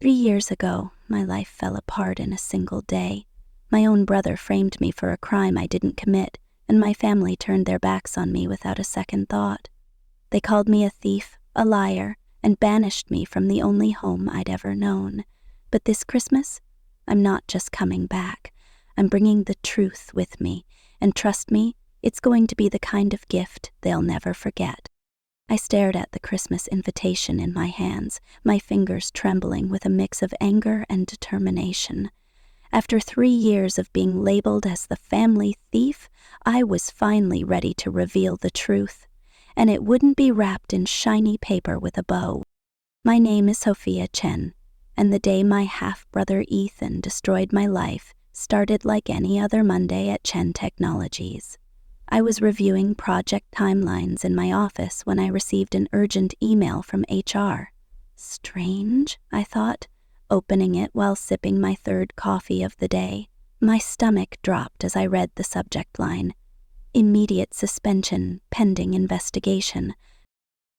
3 years ago, my life fell apart in a single day. My own brother framed me for a crime I didn't commit, and my family turned their backs on me without a second thought. They called me a thief, a liar, and banished me from the only home I'd ever known. But this Christmas, I'm not just coming back. I'm bringing the truth with me, and trust me, it's going to be the kind of gift they'll never forget. I stared at the Christmas invitation in my hands, my fingers trembling with a mix of anger and determination. After 3 years of being labeled as the family thief, I was finally ready to reveal the truth, and it wouldn't be wrapped in shiny paper with a bow. My name is Sophia Chen, and the day my half-brother Ethan destroyed my life started like any other Monday at Chen Technologies. I was reviewing project timelines in my office when I received an urgent email from HR. Strange, I thought, opening it while sipping my third coffee of the day. My stomach dropped as I read the subject line: immediate suspension, pending investigation.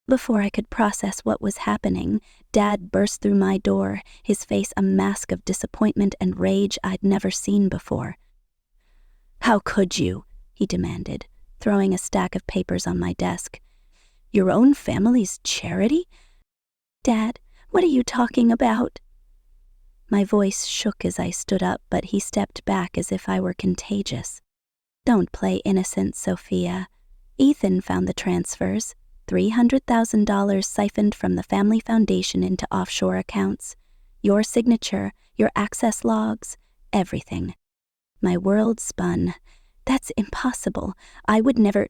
Before I could process what was happening, Dad burst through my door, his face a mask of disappointment and rage I'd never seen before. "How could you?" he demanded, throwing a stack of papers on my desk. "Your own family's charity?" "Dad, what are you talking about?" My voice shook as I stood up, but he stepped back as if I were contagious. "Don't play innocent, Sophia. Ethan found the transfers, $300,000 siphoned from the family foundation into offshore accounts. Your signature, your access logs, everything." My world spun. "That's impossible. I would never—"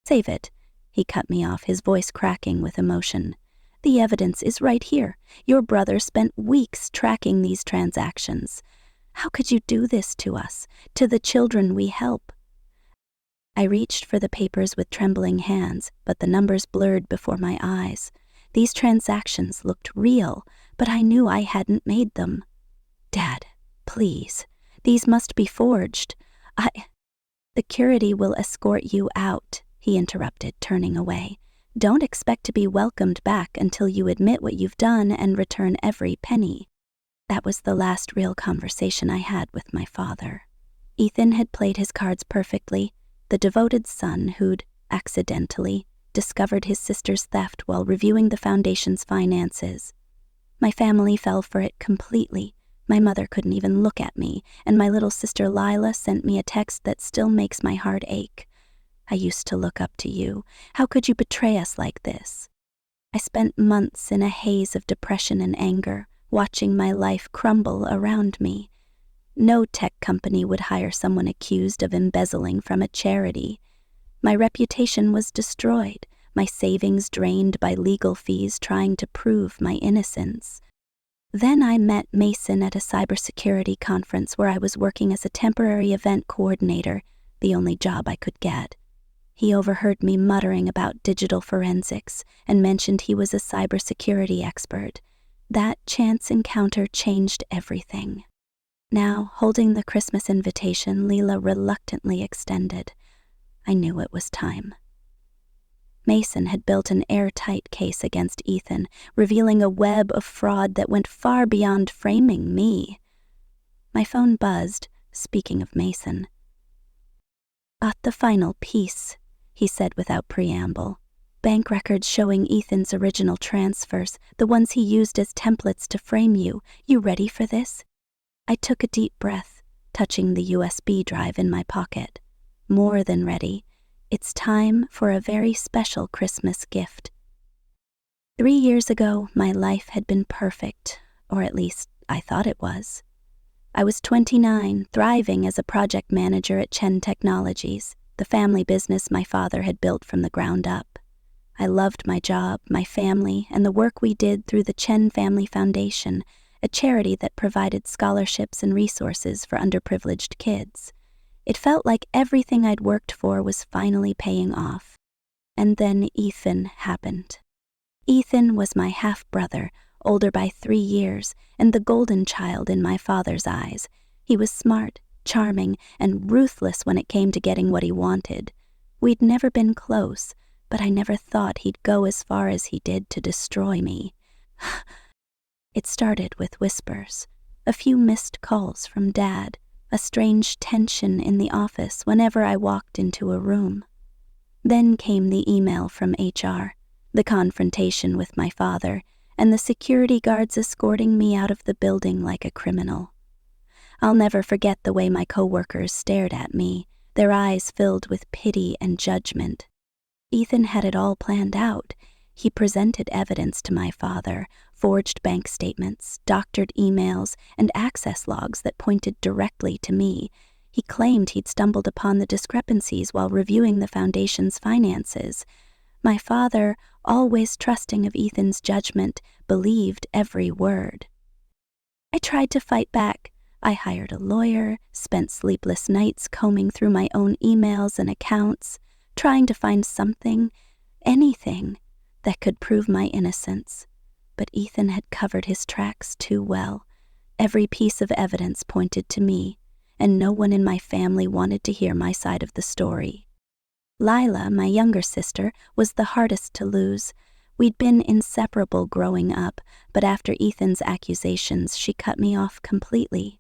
"Save it," he cut me off, his voice cracking with emotion. "The evidence is right here. Your brother spent weeks tracking these transactions. How could you do this to us, to the children we help?" I reached for the papers with trembling hands, but the numbers blurred before my eyes. These transactions looked real, but I knew I hadn't made them. "Dad, please. These must be forged. Security will escort you out," he interrupted, turning away. "Don't expect to be welcomed back until you admit what you've done and return every penny." That was the last real conversation I had with my father. Ethan had played his cards perfectly, the devoted son who'd, accidentally, discovered his sister's theft while reviewing the foundation's finances. My family fell for it completely. My mother couldn't even look at me, and my little sister Lila sent me a text that still makes my heart ache. "I used to look up to you. How could you betray us like this?" I spent months in a haze of depression and anger, watching my life crumble around me. No tech company would hire someone accused of embezzling from a charity. My reputation was destroyed, my savings drained by legal fees trying to prove my innocence. Then I met Mason at a cybersecurity conference where I was working as a temporary event coordinator, the only job I could get. He overheard me muttering about digital forensics and mentioned he was a cybersecurity expert. That chance encounter changed everything. Now, holding the Christmas invitation Leela reluctantly extended, I knew it was time. Mason had built an airtight case against Ethan, revealing a web of fraud that went far beyond framing me. My phone buzzed, speaking of Mason. "Got the final piece," he said without preamble. "Bank records showing Ethan's original transfers, the ones he used as templates to frame you. You ready for this?" I took a deep breath, touching the USB drive in my pocket. More than ready. It's time for a very special Christmas gift. 3 years ago, my life had been perfect, or at least I thought it was. I was 29, thriving as a project manager at Chen Technologies, the family business my father had built from the ground up. I loved my job, my family, and the work we did through the Chen Family Foundation, a charity that provided scholarships and resources for underprivileged kids. It felt like everything I'd worked for was finally paying off. And then Ethan happened. Ethan was my half-brother, older by 3 years, and the golden child in my father's eyes. He was smart, charming, and ruthless when it came to getting what he wanted. We'd never been close, but I never thought he'd go as far as he did to destroy me. It started with whispers, a few missed calls from Dad, a strange tension in the office whenever I walked into a room. Then came the email from HR, the confrontation with my father, and the security guards escorting me out of the building like a criminal. I'll never forget the way my coworkers stared at me, their eyes filled with pity and judgment. Ethan had it all planned out. He presented evidence to my father, forged bank statements, doctored emails, and access logs that pointed directly to me. He claimed he'd stumbled upon the discrepancies while reviewing the foundation's finances. My father, always trusting of Ethan's judgment, believed every word. I tried to fight back. I hired a lawyer, spent sleepless nights combing through my own emails and accounts, trying to find something, anything, that could prove my innocence. But Ethan had covered his tracks too well. Every piece of evidence pointed to me, and no one in my family wanted to hear my side of the story. Lila, my younger sister, was the hardest to lose. We'd been inseparable growing up, but after Ethan's accusations, she cut me off completely.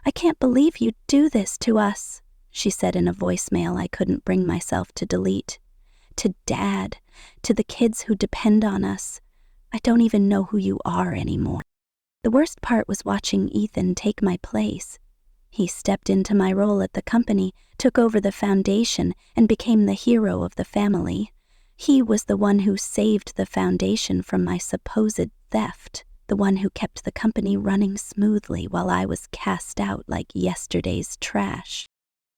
"I can't believe you'd do this to us," she said in a voicemail I couldn't bring myself to delete. "To Dad, to the kids who depend on us. I don't even know who you are anymore." The worst part was watching Ethan take my place. He stepped into my role at the company, took over the foundation, and became the hero of the family. He was the one who saved the foundation from my supposed theft, the one who kept the company running smoothly while I was cast out like yesterday's trash.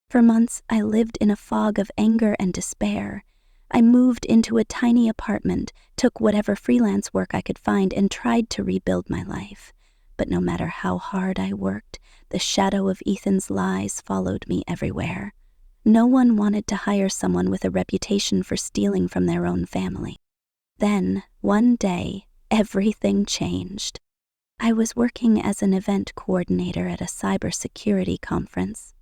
For months, I lived in a fog of anger and despair. I moved into a tiny apartment, took whatever freelance work I could find, and tried to rebuild my life. But no matter how hard I worked, the shadow of Ethan's lies followed me everywhere. No one wanted to hire someone with a reputation for stealing from their own family. Then, one day, everything changed. I was working as an event coordinator at a cybersecurity conference.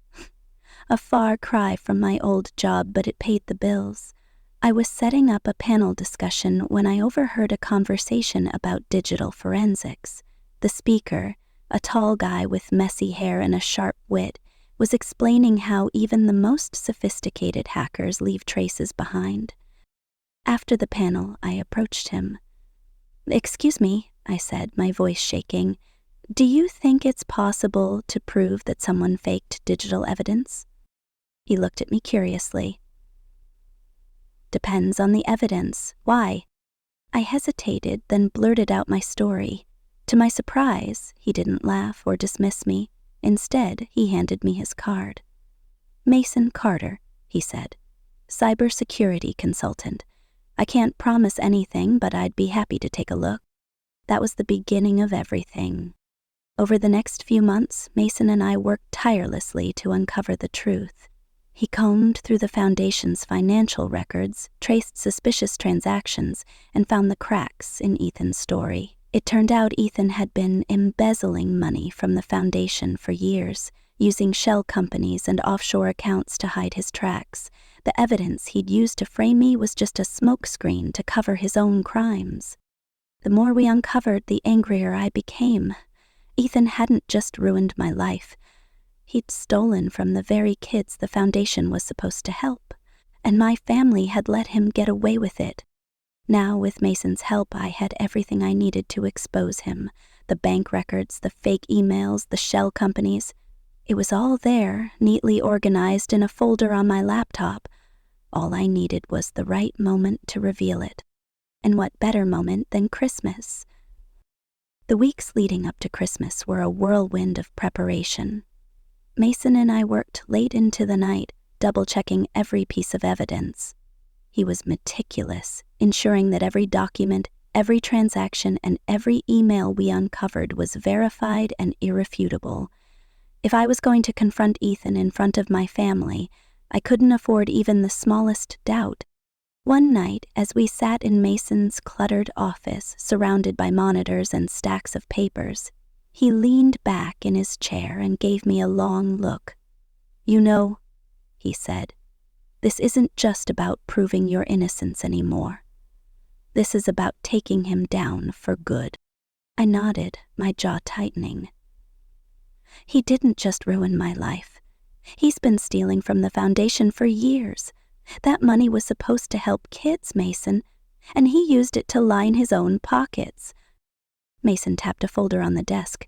A far cry from my old job, but it paid the bills. I was setting up a panel discussion when I overheard a conversation about digital forensics. The speaker, a tall guy with messy hair and a sharp wit, was explaining how even the most sophisticated hackers leave traces behind. After the panel, I approached him. "Excuse me," I said, my voice shaking. "Do you think it's possible to prove that someone faked digital evidence?" He looked at me curiously. "Depends on the evidence. Why?" I hesitated, then blurted out my story. To my surprise, he didn't laugh or dismiss me. Instead, he handed me his card. "Mason Carter," he said, "cybersecurity consultant. I can't promise anything, but I'd be happy to take a look." That was the beginning of everything. Over the next few months, Mason and I worked tirelessly to uncover the truth. He combed through the foundation's financial records, traced suspicious transactions, and found the cracks in Ethan's story. It turned out Ethan had been embezzling money from the foundation for years, using shell companies and offshore accounts to hide his tracks. The evidence he'd used to frame me was just a smokescreen to cover his own crimes. The more we uncovered, the angrier I became. Ethan hadn't just ruined my life. He'd stolen from the very kids the foundation was supposed to help, and my family had let him get away with it. Now, with Mason's help, I had everything I needed to expose him. The bank records, the fake emails, the shell companies. It was all there, neatly organized in a folder on my laptop. All I needed was the right moment to reveal it. And what better moment than Christmas? The weeks leading up to Christmas were a whirlwind of preparation. Mason and I worked late into the night, double-checking every piece of evidence. He was meticulous, ensuring that every document, every transaction, and every email we uncovered was verified and irrefutable. If I was going to confront Ethan in front of my family, I couldn't afford even the smallest doubt. One night, as we sat in Mason's cluttered office, surrounded by monitors and stacks of papers, he leaned back in his chair and gave me a long look. "You know," he said, "this isn't just about proving your innocence anymore. This is about taking him down for good." I nodded, my jaw tightening. He didn't just ruin my life. He's been stealing from the foundation for years. That money was supposed to help kids, Mason, and he used it to line his own pockets. Mason tapped a folder on the desk.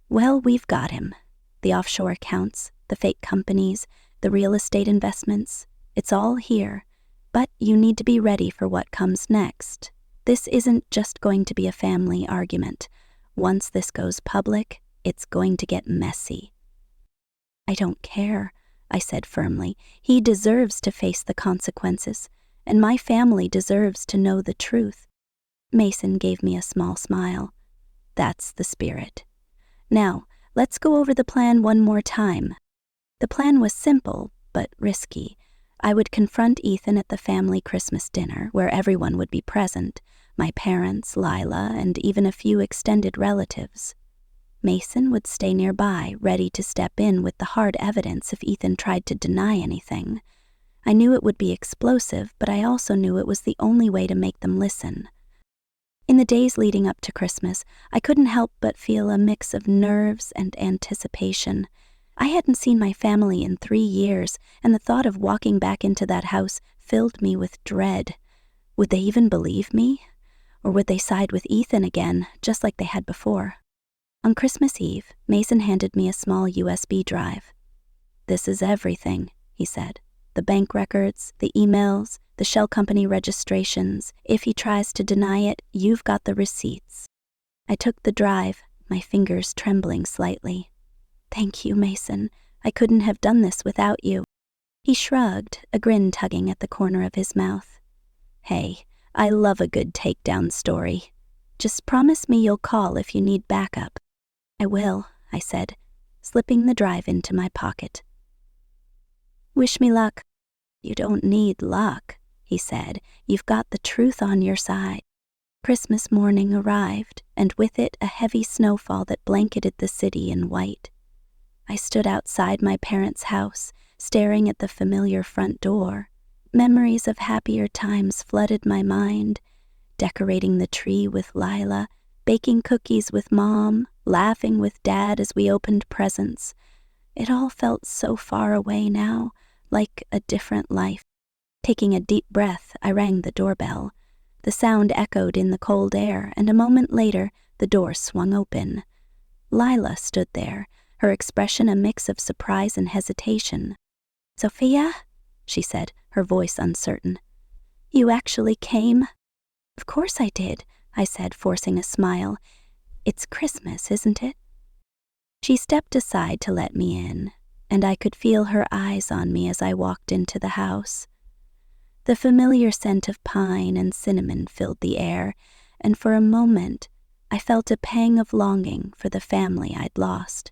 Well, we've got him. The offshore accounts, the fake companies, the real estate investments. It's all here. But you need to be ready for what comes next. This isn't just going to be a family argument. Once this goes public, it's going to get messy. I don't care, I said firmly. He deserves to face the consequences, and my family deserves to know the truth. Mason gave me a small smile. That's the spirit. Now, let's go over the plan one more time. The plan was simple, but risky. I would confront Ethan at the family Christmas dinner, where everyone would be present, my parents, Lila, and even a few extended relatives. Mason would stay nearby, ready to step in with the hard evidence if Ethan tried to deny anything. I knew it would be explosive, but I also knew it was the only way to make them listen. In the days leading up to Christmas, I couldn't help but feel a mix of nerves and anticipation. I hadn't seen my family in 3 years, and the thought of walking back into that house filled me with dread. Would they even believe me? Or would they side with Ethan again, just like they had before? On Christmas Eve, Mason handed me a small USB drive. This is everything, he said. The bank records, the emails, the shell company registrations. If he tries to deny it, you've got the receipts. I took the drive, my fingers trembling slightly. Thank you, Mason. I couldn't have done this without you. He shrugged, a grin tugging at the corner of his mouth. Hey, I love a good takedown story. Just promise me you'll call if you need backup. I will, I said, slipping the drive into my pocket. Wish me luck. You don't need luck, he said. You've got the truth on your side. Christmas morning arrived, and with it a heavy snowfall that blanketed the city in white. I stood outside my parents' house, staring at the familiar front door. Memories of happier times flooded my mind, decorating the tree with Lila, baking cookies with Mom, laughing with Dad as we opened presents. It all felt so far away now, like a different life. Taking a deep breath, I rang the doorbell. The sound echoed in the cold air, and a moment later, the door swung open. Lila stood there, her expression a mix of surprise and hesitation. Sophia? She said, her voice uncertain. You actually came? Of course I did, I said, forcing a smile. It's Christmas, isn't it? She stepped aside to let me in, and I could feel her eyes on me as I walked into the house. The familiar scent of pine and cinnamon filled the air, and for a moment I felt a pang of longing for the family I'd lost.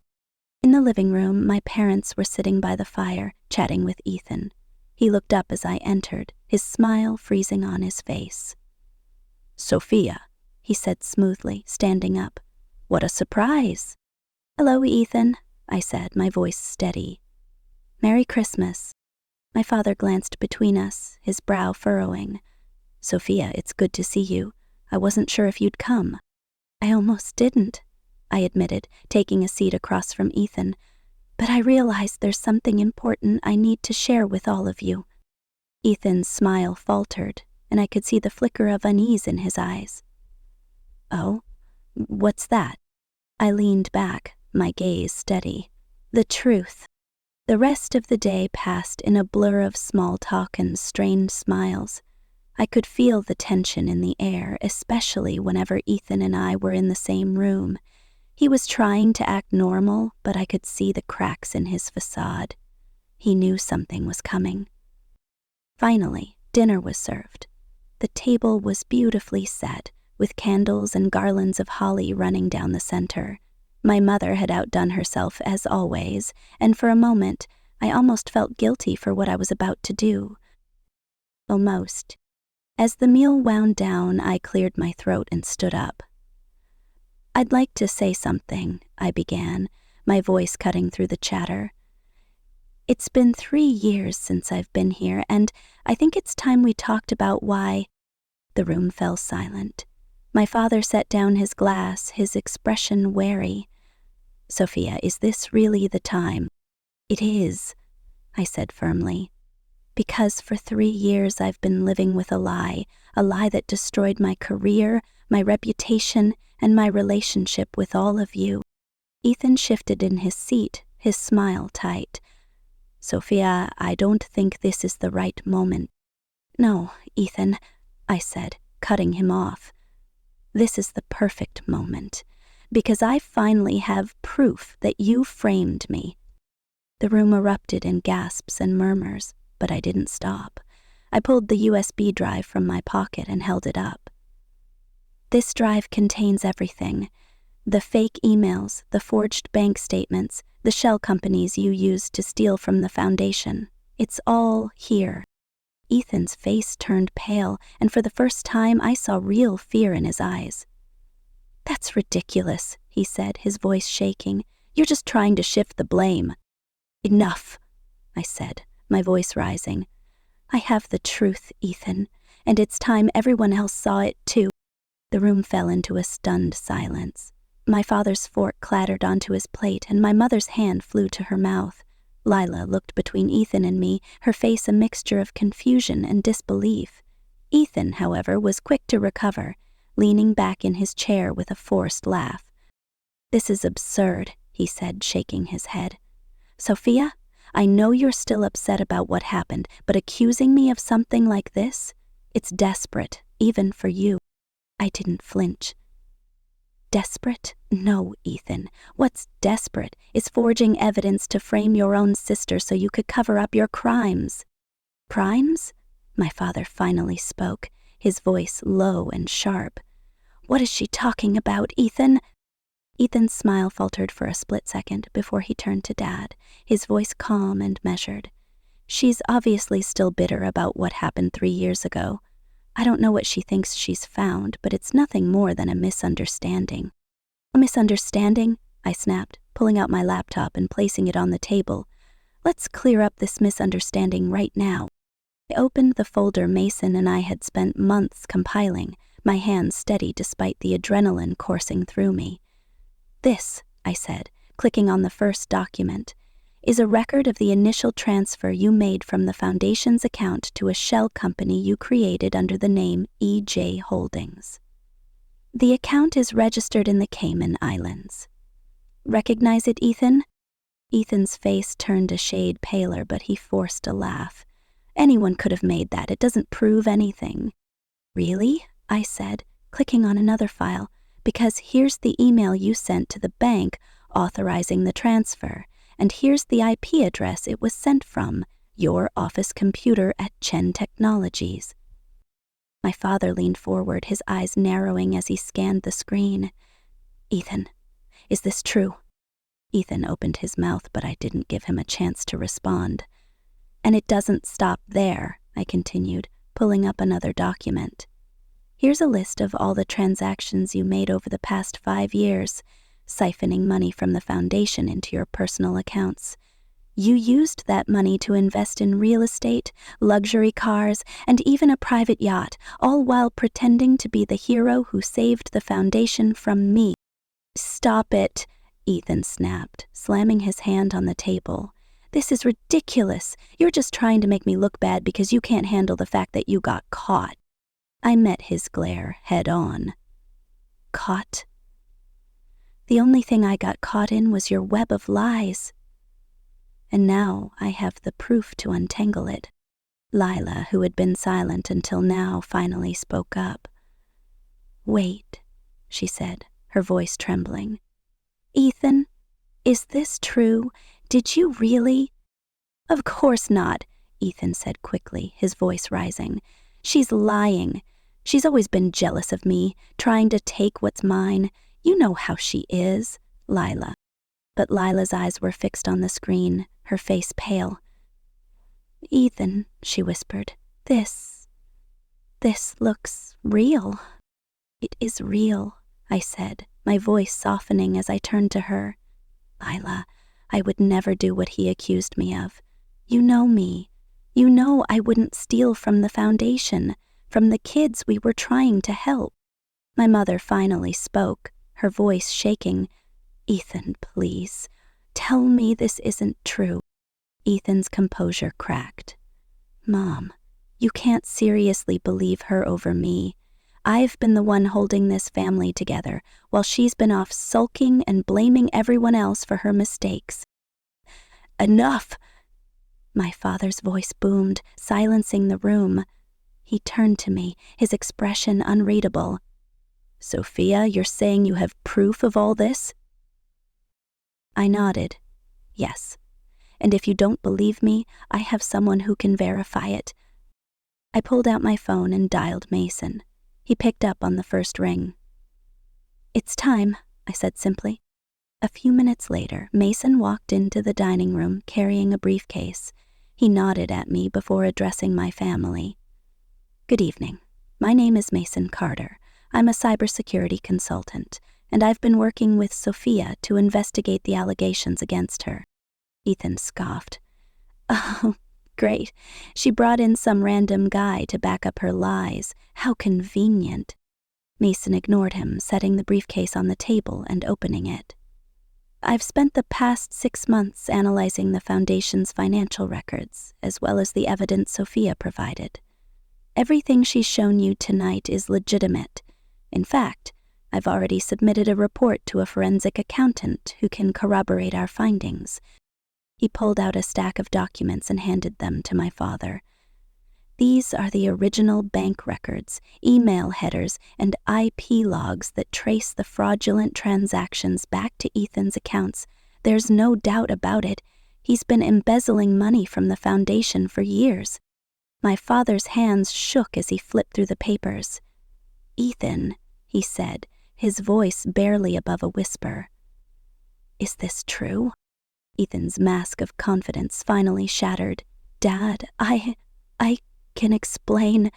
In the living room, my parents were sitting by the fire, chatting with Ethan. He looked up as I entered, his smile freezing on his face. Sophia, he said smoothly, standing up. What a surprise! Hello, Ethan, I said, my voice steady. Merry Christmas. My father glanced between us, his brow furrowing. Sophia, it's good to see you. I wasn't sure if you'd come. I almost didn't, I admitted, taking a seat across from Ethan. But I realized there's something important I need to share with all of you. Ethan's smile faltered, and I could see the flicker of unease in his eyes. Oh, what's that? I leaned back, my gaze steady. The truth. The rest of the day passed in a blur of small talk and strained smiles. I could feel the tension in the air, especially whenever Ethan and I were in the same room. He was trying to act normal, but I could see the cracks in his facade. He knew something was coming. Finally, dinner was served. The table was beautifully set, with candles and garlands of holly running down the center. My mother had outdone herself as always, and for a moment, I almost felt guilty for what I was about to do. Almost. As the meal wound down, I cleared my throat and stood up. I'd like to say something, I began, my voice cutting through the chatter. It's been 3 years since I've been here, and I think it's time we talked about why. The room fell silent. My father set down his glass, his expression wary. "Sophia, is this really the time?" "It is," I said firmly. "Because for 3 years I've been living with a lie that destroyed my career, my reputation, and my relationship with all of you." Ethan shifted in his seat, his smile tight. "Sophia, I don't think this is the right moment." "No, Ethan," I said, cutting him off. "This is the perfect moment, because I finally have proof that you framed me." The room erupted in gasps and murmurs, but I didn't stop. I pulled the USB drive from my pocket and held it up. "This drive contains everything. The fake emails, the forged bank statements, the shell companies you used to steal from the foundation. It's all here." Ethan's face turned pale, and for the first time I saw real fear in his eyes. "That's ridiculous," he said, his voice shaking. "You're just trying to shift the blame." "Enough," I said, my voice rising. "I have the truth, Ethan, and it's time everyone else saw it too." The room fell into a stunned silence. My father's fork clattered onto his plate, and my mother's hand flew to her mouth. Lila looked between Ethan and me, her face a mixture of confusion and disbelief. Ethan, however, was quick to recover, leaning back in his chair with a forced laugh. "This is absurd," he said, shaking his head. "Sophia, I know you're still upset about what happened, but accusing me of something like this? It's desperate, even for you." I didn't flinch. "Desperate? No, Ethan. What's desperate is forging evidence to frame your own sister so you could cover up your crimes." "Crimes?" My father finally spoke, his voice low and sharp. "What is she talking about, Ethan?" Ethan's smile faltered for a split second before he turned to Dad, his voice calm and measured. "She's obviously still bitter about what happened 3 years ago. I don't know what she thinks she's found, but it's nothing more than a misunderstanding." "A misunderstanding?" I snapped, pulling out my laptop and placing it on the table. "Let's clear up this misunderstanding right now." I opened the folder Mason and I had spent months compiling, my hands steady despite the adrenaline coursing through me. "This," I said, clicking on the first document, "is a record of the initial transfer you made from the Foundation's account to a shell company you created under the name EJ Holdings. The account is registered in the Cayman Islands. Recognize it, Ethan?" Ethan's face turned a shade paler, but he forced a laugh. "Anyone could have made that. It doesn't prove anything." "Really?" I said, clicking on another file, "because here's the email you sent to the bank authorizing the transfer, and here's the IP address it was sent from, your office computer at Chen Technologies." My father leaned forward, his eyes narrowing as he scanned the screen. "Ethan, is this true?" Ethan opened his mouth, but I didn't give him a chance to respond. "And it doesn't stop there," I continued, pulling up another document. "Here's a list of all the transactions you made over the past 5 years, siphoning money from the Foundation into your personal accounts. You used that money to invest in real estate, luxury cars, and even a private yacht, all while pretending to be the hero who saved the Foundation from me." "Stop it," Ethan snapped, slamming his hand on the table. "This is ridiculous. You're just trying to make me look bad because you can't handle the fact that you got caught." I met his glare head on. "Caught? The only thing I got caught in was your web of lies. And now I have the proof to untangle it." Lila, who had been silent until now, finally spoke up. "Wait," she said, her voice trembling. "Ethan, is this true? Did you really?" "Of course not," Ethan said quickly, his voice rising. "She's lying. She's always been jealous of me, trying to take what's mine. You know how she is, Lila." But Lila's eyes were fixed on the screen, her face pale. "Ethan," she whispered, this looks real." "It is real," I said, my voice softening as I turned to her. "Lila, I would never do what he accused me of. You know me. You know I wouldn't steal from the Foundation, from the kids we were trying to help." My mother finally spoke, her voice shaking. "Ethan, please, tell me this isn't true." Ethan's composure cracked. "Mom, you can't seriously believe her over me. I've been the one holding this family together, while she's been off sulking and blaming everyone else for her mistakes." "Enough!" My father's voice boomed, silencing the room. He turned to me, his expression unreadable. "Sophia, you're saying you have proof of all this?" I nodded. "Yes. And if you don't believe me, I have someone who can verify it." I pulled out my phone and dialed Mason. He picked up on the first ring. "It's time," I said simply. A few minutes later, Mason walked into the dining room carrying a briefcase. He nodded at me before addressing my family. "Good evening. My name is Mason Carter. I'm a cybersecurity consultant, and I've been working with Sophia to investigate the allegations against her." Ethan scoffed. "Oh, great. She brought in some random guy to back up her lies. How convenient." Mason ignored him, setting the briefcase on the table and opening it. "I've spent the past 6 months analyzing the Foundation's financial records, as well as the evidence Sophia provided. Everything she's shown you tonight is legitimate. In fact, I've already submitted a report to a forensic accountant who can corroborate our findings." He pulled out a stack of documents and handed them to my father. "These are the original bank records, email headers, and IP logs that trace the fraudulent transactions back to Ethan's accounts. There's no doubt about it. He's been embezzling money from the Foundation for years." My father's hands shook as he flipped through the papers. "Ethan," he said, his voice barely above a whisper. "Is this true?" Ethan's mask of confidence finally shattered. "Dad, I can explain."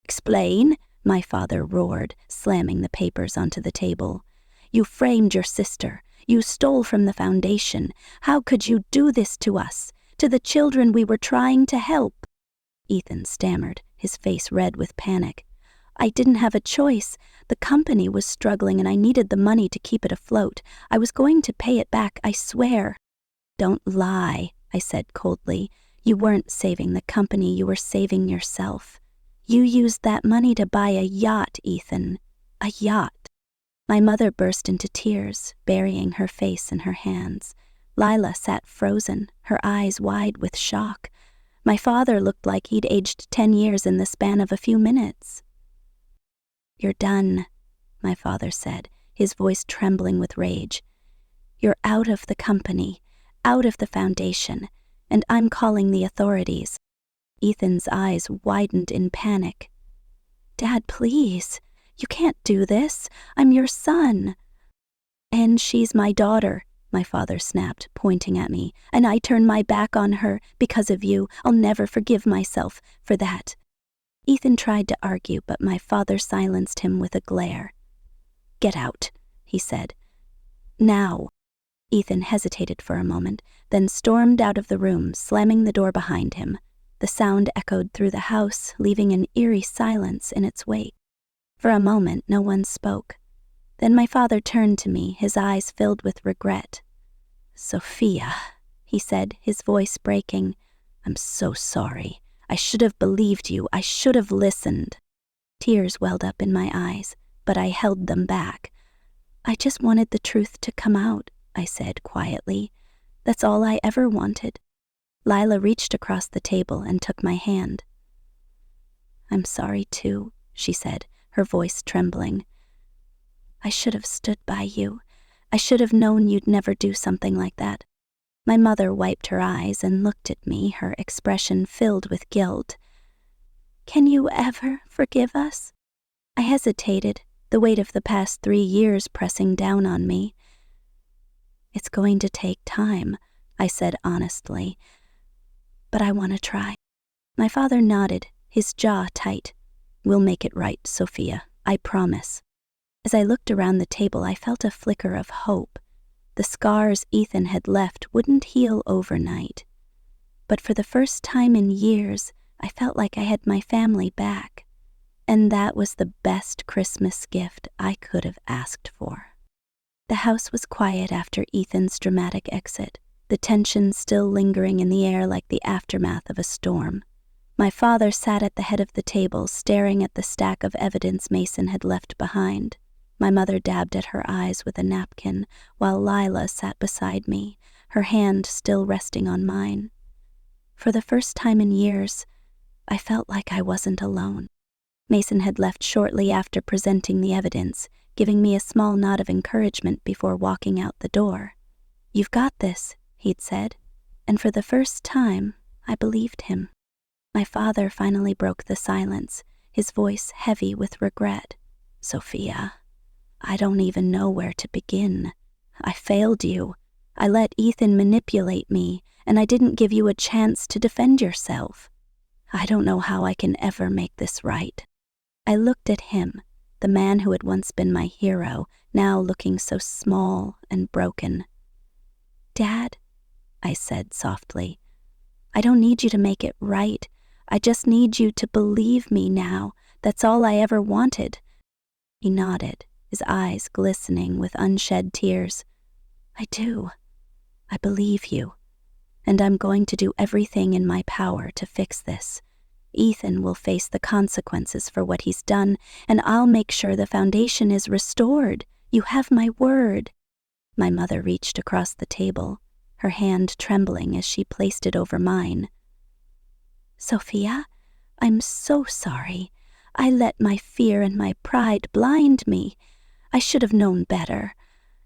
"Explain?" my father roared, slamming the papers onto the table. "You framed your sister. You stole from the Foundation. How could you do this to us, to the children we were trying to help?" Ethan stammered, his face red with panic. "I didn't have a choice. The company was struggling and I needed the money to keep it afloat. I was going to pay it back, I swear." "Don't lie," I said coldly. "You weren't saving the company, you were saving yourself. You used that money to buy a yacht, Ethan. A yacht." My mother burst into tears, burying her face in her hands. Lila sat frozen, her eyes wide with shock. My father looked like he'd aged 10 years in the span of a few minutes. "You're done," my father said, his voice trembling with rage. "You're out of the company, out of the Foundation, and I'm calling the authorities." Ethan's eyes widened in panic. "Dad, please. You can't do this. I'm your son." "And she's my daughter," my father snapped, pointing at me, "and I turned my back on her because of you. I'll never forgive myself for that." Ethan tried to argue, but my father silenced him with a glare. "Get out," he said. "Now." Ethan hesitated for a moment, then stormed out of the room, slamming the door behind him. The sound echoed through the house, leaving an eerie silence in its wake. For a moment, no one spoke. Then my father turned to me, his eyes filled with regret. "Sophia," he said, his voice breaking. "I'm so sorry. I should have believed you. I should have listened." Tears welled up in my eyes, but I held them back. "I just wanted the truth to come out," I said quietly. "That's all I ever wanted." Lila reached across the table and took my hand. "I'm sorry too," she said, her voice trembling. "I should have stood by you. I should have known you'd never do something like that." My mother wiped her eyes and looked at me, her expression filled with guilt. "Can you ever forgive us?" I hesitated, the weight of the past 3 years pressing down on me. "It's going to take time," I said honestly, "but I want to try." My father nodded, his jaw tight. "We'll make it right, Sophia, I promise." As I looked around the table, I felt a flicker of hope. The scars Ethan had left wouldn't heal overnight. But for the first time in years, I felt like I had my family back. And that was the best Christmas gift I could have asked for. The house was quiet after Ethan's dramatic exit, the tension still lingering in the air like the aftermath of a storm. My father sat at the head of the table, staring at the stack of evidence Mason had left behind. My mother dabbed at her eyes with a napkin, while Lila sat beside me, her hand still resting on mine. For the first time in years, I felt like I wasn't alone. Mason had left shortly after presenting the evidence, giving me a small nod of encouragement before walking out the door. "You've got this," he'd said, and for the first time, I believed him. My father finally broke the silence, his voice heavy with regret. "Sophia, I don't even know where to begin. I failed you. I let Ethan manipulate me, and I didn't give you a chance to defend yourself. I don't know how I can ever make this right." I looked at him, the man who had once been my hero, now looking so small and broken. "Dad," I said softly, "I don't need you to make it right. I just need you to believe me now. That's all I ever wanted." He nodded, his eyes glistening with unshed tears. "I do. I believe you. And I'm going to do everything in my power to fix this. Ethan will face the consequences for what he's done, and I'll make sure the foundation is restored. You have my word." My mother reached across the table, her hand trembling as she placed it over mine. "Sophia, I'm so sorry. I let my fear and my pride blind me. I should have known better.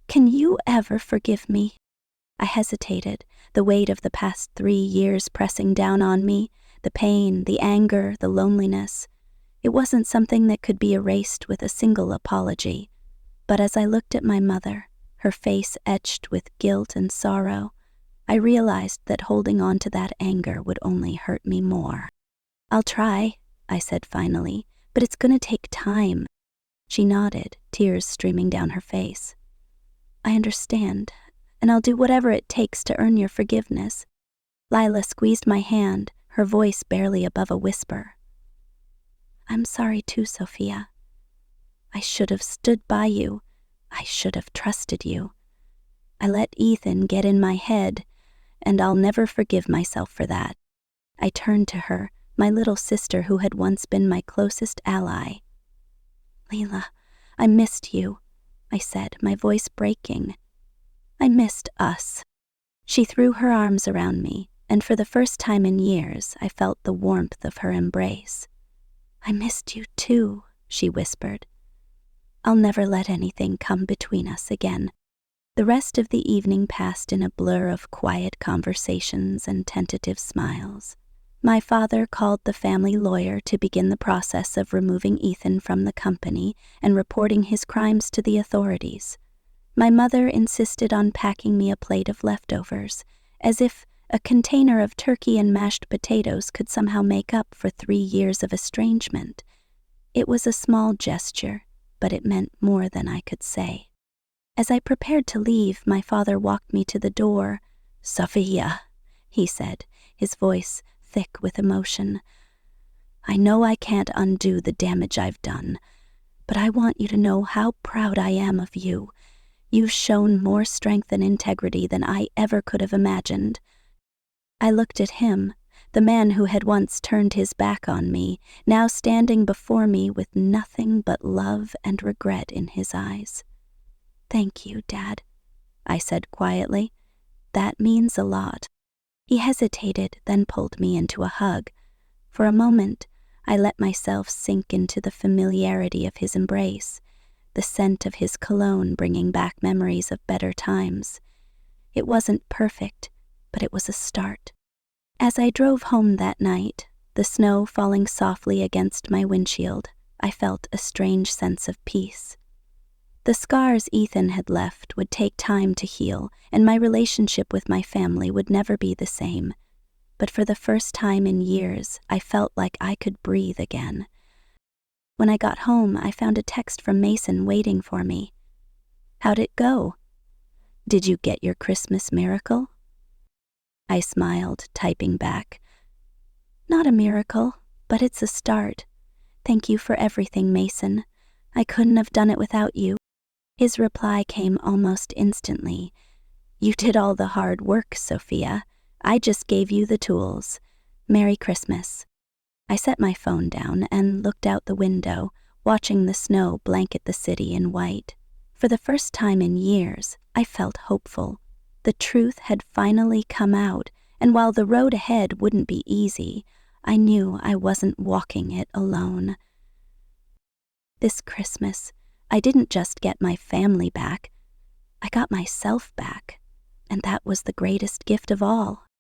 Can you ever forgive me?" I hesitated, the weight of the past 3 years pressing down on me, the pain, the anger, the loneliness. It wasn't something that could be erased with a single apology. But as I looked at my mother, her face etched with guilt and sorrow, I realized that holding on to that anger would only hurt me more. "I'll try," I said finally, "but it's going to take time." She nodded, tears streaming down her face. "I understand, and I'll do whatever it takes to earn your forgiveness." Lila squeezed my hand, her voice barely above a whisper. "I'm sorry too, Sophia. I should have stood by you. I should have trusted you. I let Ethan get in my head, and I'll never forgive myself for that." I turned to her, my little sister who had once been my closest ally. "Lila, I missed you," I said, my voice breaking. "I missed us." She threw her arms around me, and for the first time in years, I felt the warmth of her embrace. "I missed you too," she whispered. "I'll never let anything come between us again." The rest of the evening passed in a blur of quiet conversations and tentative smiles. My father called the family lawyer to begin the process of removing Ethan from the company and reporting his crimes to the authorities. My mother insisted on packing me a plate of leftovers, as if a container of turkey and mashed potatoes could somehow make up for 3 years of estrangement. It was a small gesture, but it meant more than I could say. As I prepared to leave, my father walked me to the door. "Sophia," he said, his voice thick with emotion, "I know I can't undo the damage I've done, but I want you to know how proud I am of you. You've shown more strength and integrity than I ever could have imagined." I looked at him, the man who had once turned his back on me, now standing before me with nothing but love and regret in his eyes. "Thank you, Dad," I said quietly. "That means a lot." He hesitated, then pulled me into a hug. For a moment, I let myself sink into the familiarity of his embrace, the scent of his cologne bringing back memories of better times. It wasn't perfect, but it was a start. As I drove home that night, the snow falling softly against my windshield, I felt a strange sense of peace. The scars Ethan had left would take time to heal, and my relationship with my family would never be the same. But for the first time in years, I felt like I could breathe again. When I got home, I found a text from Mason waiting for me. "How'd it go?" "Did you get your Christmas miracle?" I smiled, typing back. "Not a miracle, but it's a start. Thank you for everything, Mason. I couldn't have done it without you. His reply came almost instantly. You did all the hard work, Sophia. I just gave you the tools. Merry Christmas. I set my phone down and looked out the window, watching the snow blanket the city in white. For the first time in years, I felt hopeful. The truth had finally come out, and while the road ahead wouldn't be easy, I knew I wasn't walking it alone. This Christmas, I didn't just get my family back, I got myself back, and that was the greatest gift of all.